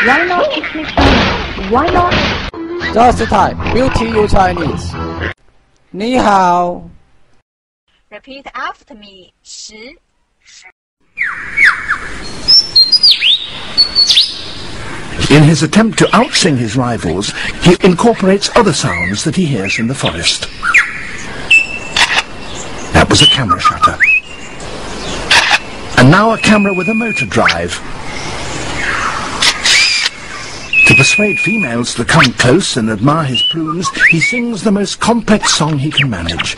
Why not speak Chinese? Why not? Just type beauty you Chinese. 你好。 Repeat after me. 10. In his attempt to outsing his rivals, he incorporates other sounds that he hears in the forest. That was a camera shutter. And now a camera with a motor drive. To persuade females to come close and admire his plumes, he sings the most complex song he can manage.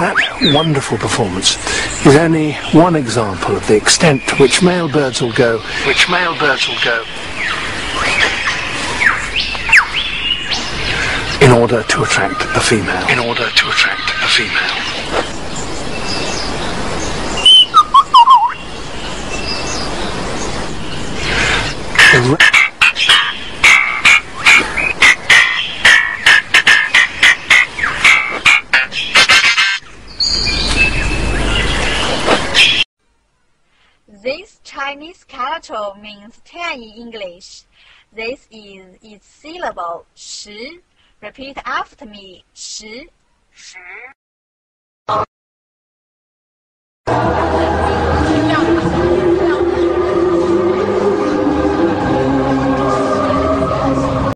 That wonderful performance is only one example of the extent to which male birds will go. In order to attract a female. This Chinese character means 10 in English. This is its syllable, 10. Repeat after me, 10.